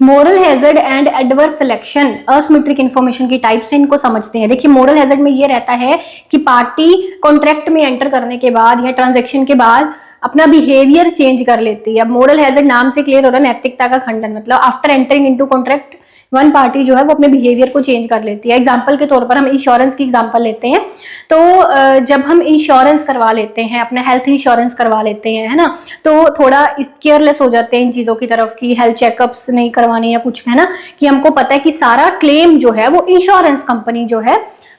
Moral hazard and adverse selection, asymmetric information की type से इनको समझते हैं। देखिए मोरल हैजर्ड में ये रहता है कि पार्टी कॉन्ट्रैक्ट में एंटर करने के बाद या ट्रांजैक्शन के बाद अपना बिहेवियर चेंज कर लेती है। अब मोरल हैजर्ड नाम से क्लियर हो रहा है नैतिकता का खंडन, मतलब after entering into contract one party जो है वो अपने बिहेवियर को चेंज कर लेती है। एग्जाम्पल के तौर पर हम इंश्योरेंस की एग्जाम्पल लेते हैं, तो जब हम इंश्योरेंस करवा लेते हैं, अपना हेल्थ इंश्योरेंस करवा लेते हैं, है ना, तो थोड़ा केयरलेस हो जाते हैं इन चीजों की तरफ कि हेल्थ चेकअप्स नहीं करवाने या कुछ, है ना, कि हमको पता है कि सारा क्लेम जो है वो इंश्योरेंस कंपनी जो है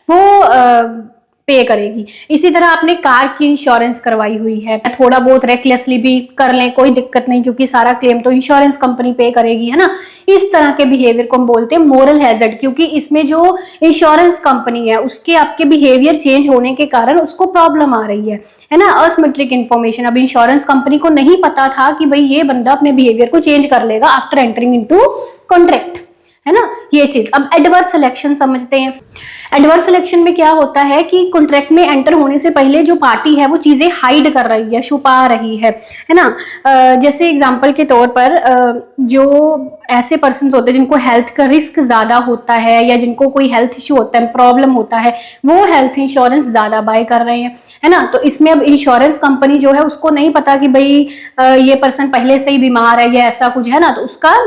वो पे करेगी। इसी तरह आपने कार की इंश्योरेंस करवाई हुई है, थोड़ा बहुत रेकलेसली भी कर लें कोई दिक्कत नहीं, क्योंकि सारा क्लेम तो इंश्योरेंस कंपनी पे करेगी, है ना। इस तरह के बिहेवियर को हम बोलते हैं मोरल हैजर्ड, क्योंकि इसमें जो इंश्योरेंस कंपनी है उसके आपके बिहेवियर चेंज होने के कारण उसको प्रॉब्लम आ रही है ना। असिमेट्रिक इन्फॉर्मेशन, अब इंश्योरेंस कंपनी को नहीं पता था कि भाई ये बंदा अपने बिहेवियर को चेंज कर लेगा आफ्टर एंटरिंग इनटू कॉन्ट्रैक्ट, है ना, ये चीज। अब एडवर्स सिलेक्शन समझते हैं। एडवर्स सिलेक्शन में क्या होता है कि कॉन्ट्रैक्ट में एंटर होने से पहले जो पार्टी है वो चीजें हाइड कर रही है, छुपा रही है ना। जैसे एग्जांपल के तौर पर जो ऐसे पर्सन्स होते हैं जिनको हेल्थ का रिस्क ज्यादा होता है या जिनको कोई हेल्थ इश्यू होता है, प्रॉब्लम होता है, वो हेल्थ इंश्योरेंस ज्यादा बाय कर रहे हैं, है ना। तो इसमें अब इंश्योरेंस कंपनी जो है उसको नहीं पता कि भाई ये पर्सन पहले से ही बीमार है या ऐसा कुछ, है ना, तो उसका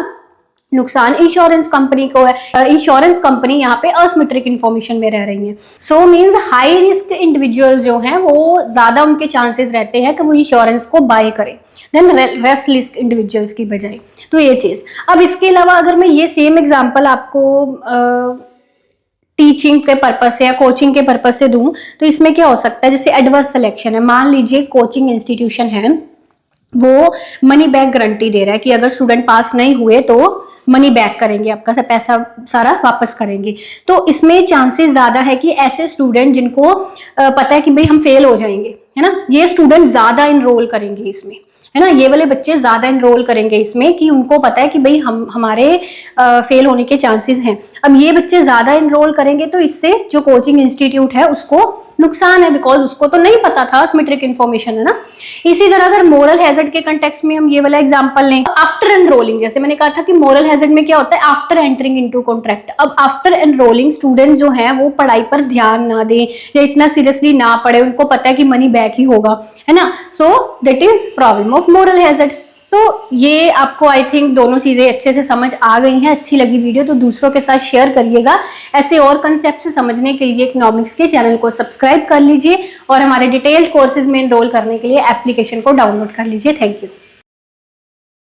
नुकसान इंश्योरेंस कंपनी को है। इंश्योरेंस कंपनी यहाँ पे असिमेट्रिक इन्फॉर्मेशन में रह रही है। सो मींस हाई रिस्क इंडिविजुअल जो हैं वो ज्यादा उनके चांसेस रहते हैं कि वो इंश्योरेंस को बाय करें देन लेस रिस्क इंडिविजुअल्स की बजाय। तो ये चीज। अब इसके अलावा अगर मैं ये सेम एग्जांपल आपको टीचिंग के पर्पस से या कोचिंग के पर्पस से दूं तो इसमें क्या हो सकता है, जैसे एडवर्स सिलेक्शन है। मान लीजिए कोचिंग इंस्टीट्यूशन है, वो मनी बैक गारंटी दे रहा है कि अगर स्टूडेंट पास नहीं हुए तो मनी बैक करेंगे, आपका पैसा सारा वापस करेंगे। तो इसमें चांसेस ज्यादा है कि ऐसे स्टूडेंट जिनको पता है कि भाई हम फेल हो जाएंगे, है ना, ये स्टूडेंट ज्यादा इनरोल करेंगे इसमें, है ना, ये वाले बच्चे ज्यादा इनरोल करेंगे इसमें कि उनको पता है कि भाई हमारे फेल होने के चांसेस हैं। अब ये बच्चे ज्यादा इनरोल करेंगे तो इससे जो कोचिंग इंस्टीट्यूट है उसको नुकसान है, बिकॉज उसको तो नहीं पता था, असिमेट्रिक इन्फॉर्मेशन है ना। इसी तरह अगर मोरल हैजर्ड के कंटेक्स्ट में हम ये वाला एग्जांपल लें, आफ्टर एनरोलिंग, जैसे मैंने कहा था कि मोरल हैजर्ड में क्या होता है, आफ्टर एंटरिंग इनटू कॉन्ट्रैक्ट। अब आफ्टर एनरोलिंग स्टूडेंट जो है वो पढ़ाई पर ध्यान ना दें या इतना सीरियसली ना पढ़े, उनको पता है कि मनी बैक ही होगा, है ना। So that is problem of moral hazard. तो ये आपको आई थिंक दोनों चीजें अच्छे से समझ आ गई हैं। अच्छी लगी वीडियो तो दूसरों के साथ शेयर करिएगा। ऐसे और कंसेप्ट से समझने के लिए इकोनॉमिक्स के चैनल को सब्सक्राइब कर लीजिए और हमारे डिटेल्ड कोर्सेज में एनरोल करने के लिए एप्लीकेशन को डाउनलोड कर लीजिए। Thank you.